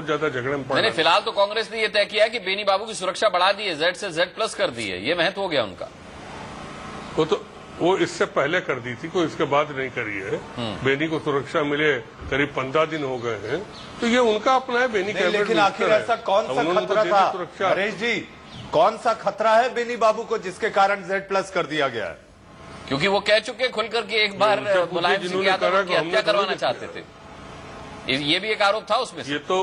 बहुत ज्यादा झगड़े में पड़ा। नहीं, फिलहाल तो कांग्रेस ने यह तय किया है कि बेनी बाबू की सुरक्षा बढ़ा दी है, Z से Z+ कर दी है, ये महत्व हो गया उनका। वो इससे पहले कर दी थी, कोई इसके बाद नहीं करी है। बेनी को सुरक्षा मिले करीब 15 दिन हो गए हैं, तो ये उनका अपना है। बेनी लेकिन आखिर ऐसा कौन सा खतरा था नरेश जी, कौन सा खतरा है बेनी बाबू को जिसके कारण Z+ कर दिया गया है? क्योंकि वो कह चुके खुलकर के एक बार मुलायम सिंह यादव की हत्या करवाना चाहते थे, ये भी एक आरोप था उसमें। ये तो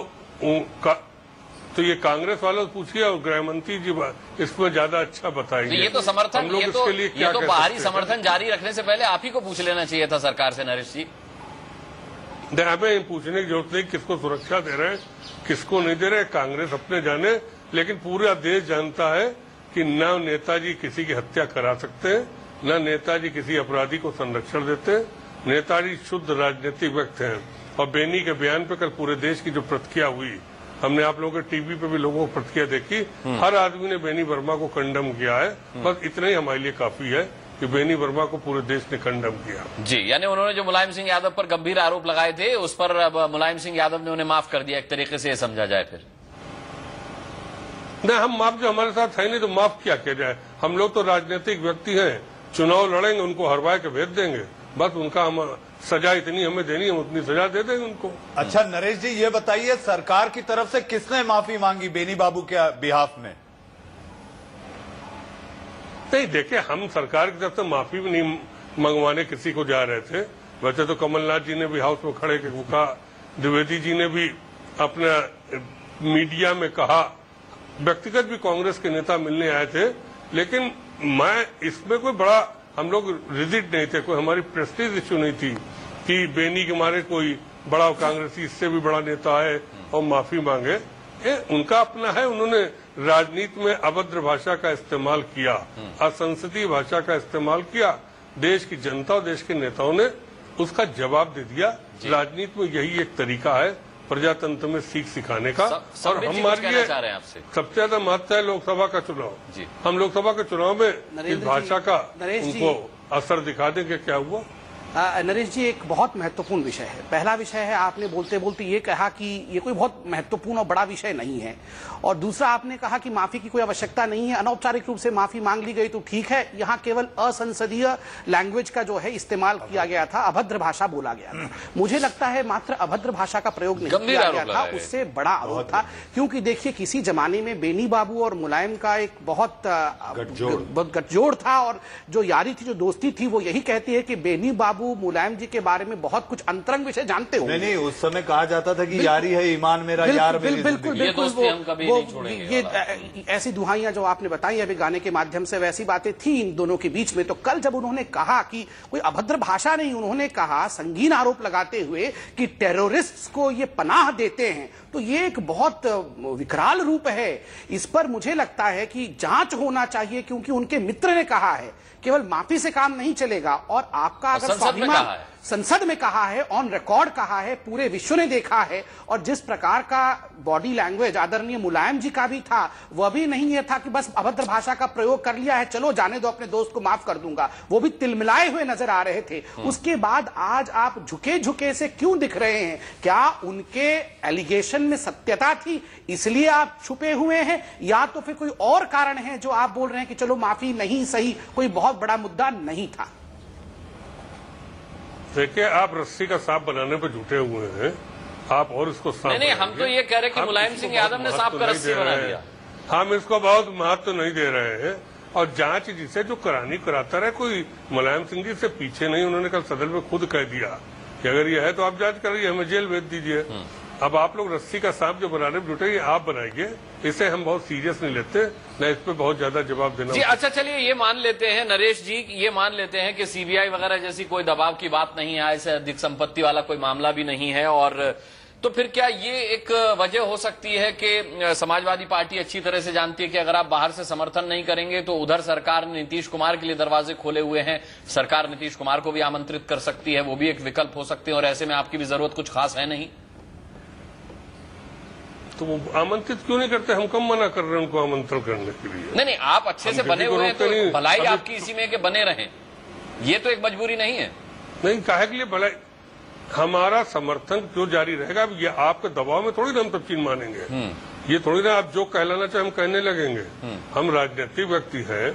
ये कांग्रेस वालों से पूछिए और गृह मंत्री जी इसमें ज्यादा अच्छा बताएंगे। ये तो समर्थन, ये तो बाहरी समर्थन जारी रखने से पहले आप ही को पूछ लेना चाहिए था सरकार से नरेश जी। हमें पूछने की जरूरत नहीं किसको सुरक्षा दे रहे हैं, किसको नहीं दे रहे, कांग्रेस अपने जाने, लेकिन पूरा देश जानता है कि न नेताजी किसी की हत्या करा सकते हैं, न नेताजी किसी अपराधी को संरक्षण देते। नेताजी शुद्ध राजनीतिक व्यक्ति हैं। और बेनी के बयान पे कल पूरे देश की जो प्रतिक्रिया हुई, हमने आप लोगों के टीवी पे भी लोगों को प्रतिक्रिया देखी, हर आदमी ने बेनी वर्मा को कंडम किया है। बस इतना ही हमारे लिए काफी है कि बेनी वर्मा को पूरे देश ने कंडम किया। जी, यानी उन्होंने जो मुलायम सिंह यादव पर गंभीर आरोप लगाए थे, उस पर अब मुलायम सिंह यादव ने उन्हें माफ कर दिया, एक तरीके से समझा जाए फिर। नहीं, हम माफ जो हमारे साथ है नहीं तो माफ क्या किया जाए। हम लोग तो राजनीतिक व्यक्ति हैं, चुनाव लड़ेंगे, उनको हरवा के भेज देंगे, बस उनका हम सजा इतनी हमें देनी है उतनी सजा दे देंगे उनको। अच्छा नरेश जी, ये बताइए सरकार की तरफ से किसने माफी मांगी बेनी बाबू के बिहाफ में? नहीं, देखिए, हम सरकार की तरफ से माफी भी नहीं मंगवाने किसी को जा रहे थे। वैसे तो कमलनाथ जी ने भी हाउस में खड़े के कहा, द्विवेदी जी ने भी अपना मीडिया में कहा, व्यक्तिगत भी कांग्रेस के नेता मिलने आए थे। लेकिन मैं इसमें कोई बड़ा, हम लोग रिजिड नहीं थे, कोई हमारी प्रेस्टीज इश्यू नहीं थी कि बेनी के मारे कोई बड़ा कांग्रेसी इससे भी बड़ा नेता है और माफी मांगे। उनका अपना है, उन्होंने राजनीति में अभद्र भाषा का इस्तेमाल किया, असंसदीय भाषा का इस्तेमाल किया। देश की जनता और देश के नेताओं ने उसका जवाब दे दिया। राजनीति में यही एक तरीका है प्रजातंत्र में सीख सिखाने का। और हमारे लिए सबसे ज्यादा महत्व है लोकसभा का चुनाव। हम लोकसभा के चुनाव में इस भाषा का उनको असर दिखा दें कि क्या हुआ। नरेश जी, एक बहुत महत्वपूर्ण विषय है। पहला विषय है, आपने बोलते बोलते ये कहा कि ये कोई बहुत महत्वपूर्ण और बड़ा विषय नहीं है, और दूसरा आपने कहा कि माफी की कोई आवश्यकता नहीं है, अनौपचारिक रूप से माफी मांग ली गई तो ठीक है। यहाँ केवल असंसदीय लैंग्वेज का जो है इस्तेमाल किया गया था, अभद्र भाषा बोला गया था। मुझे लगता है मात्र अभद्र भाषा का प्रयोग नहीं किया गया था, उससे बड़ा आरोप था। क्योंकि देखिए, किसी जमाने में बेनी बाबू और मुलायम का एक बहुत गठजोड़ था, और जो यारी थी, जो दोस्ती थी, वो यही कहती है कि बेनी बाबू मुलायम जी के बारे में बहुत कुछ अंतरंग विषय जानते हो। नहीं, उस समय कहा जाता था कि यारी है ईमान मेरा यार मेरी बिल्कुल ये ऐसी दुहाइयां जो आपने बताई अभी गाने के माध्यम से, वैसी बातें थी इन दोनों के बीच में। तो कल जब उन्होंने कहा कि कोई अभद्र भाषा नहीं, उन्होंने कहा संगीन आरोप लगाते हुए कि टेररिस्ट को ये पनाह देते हैं, तो ये एक बहुत विकराल रूप है। इस पर मुझे लगता है कि जांच होना चाहिए, क्योंकि उनके मित्र ने कहा है केवल माफी से काम नहीं चलेगा। और आपका अगर स्वाभिमान संसद में कहा है, ऑन रिकॉर्ड कहा है, पूरे विश्व ने देखा है, और जिस प्रकार का बॉडी लैंग्वेज आदरणीय मुलायम जी का भी था, वह भी नहीं ये था कि बस अभद्र भाषा का प्रयोग कर लिया है, चलो जाने दो, अपने दोस्त को माफ कर दूंगा। वो भी तिलमिलाए हुए नजर आ रहे थे। उसके बाद आज आप झुके झुके से क्यों दिख रहे हैं? क्या उनके एलिगेशन में सत्यता थी इसलिए आप छुपे हुए हैं, या तो फिर कोई और कारण है जो आप बोल रहे हैं कि चलो माफी नहीं सही, कोई बहुत बड़ा मुद्दा नहीं था? देखिए, आप रस्सी का सांप बनाने पर जुटे हुए हैं, आप और इसको सांप नहीं, हम तो ये कह रहे हैं कि मुलायम सिंह यादव ने सांप का रस्सी बना दिया। हम इसको बहुत महत्व नहीं दे रहे हैं, और जांच जिसे जो करानी कराता रहे, कोई मुलायम सिंह जी से पीछे नहीं। उन्होंने कल सदन में खुद कह दिया कि अगर ये है तो आप जांच करिए, हमें जेल भेज दीजिए। अब आप लोग रस्सी का सांप जो बनाने में जुटे, ये आप बनाइए, इसे हम बहुत सीरियस नहीं लेते, न इस पे बहुत ज्यादा जवाब देना जी। अच्छा, चलिए ये मान लेते हैं नरेश जी, ये मान लेते हैं कि सीबीआई वगैरह जैसी कोई दबाव की बात नहीं है, ऐसे अधिक संपत्ति वाला कोई मामला भी नहीं है, और तो फिर क्या ये एक वजह हो सकती है कि समाजवादी पार्टी अच्छी तरह से जानती है कि अगर आप बाहर से समर्थन नहीं करेंगे तो उधर सरकार ने नीतीश कुमार के लिए दरवाजे खोले हुए हैं, सरकार नीतीश कुमार को भी आमंत्रित कर सकती है, वो भी एक विकल्प हो सकते हैं, और ऐसे में आपकी भी जरूरत कुछ खास है नहीं? तो वो आमंत्रित क्यों नहीं करते? हम कम मना कर रहे हैं उनको आमंत्रण करने के लिए। नहीं, आप अच्छे से बने हुए हैं, तो भलाई आपकी इसी में कि बने रहें, ये तो एक मजबूरी नहीं है। नहीं, काहे के लिए भलाई? हमारा समर्थन क्यों जारी रहेगा? अब ये आपके दबाव में थोड़ी ना हम सब चीज मानेंगे। ये थोड़ी ना आप जो कहलाना चाहे हम कहने लगेंगे। हम राजनीतिक व्यक्ति हैं।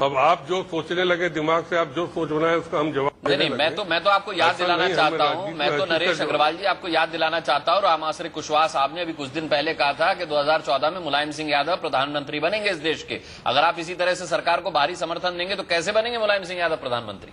अब आप जो सोचने लगे दिमाग से, आप जो सोच बनाए उसका हम जवाब नहीं, मैं तो आपको याद दिलाना चाहता हूं, मैं तो नरेश अग्रवाल जी आपको याद दिलाना चाहता हूं, राम आश्रय कुशवाहा साहब ने अभी कुछ दिन पहले कहा था कि 2014 में मुलायम सिंह यादव प्रधानमंत्री बनेंगे इस देश के। अगर आप इसी तरह से सरकार को भारी समर्थन देंगे तो कैसे बनेंगे मुलायम सिंह यादव प्रधानमंत्री?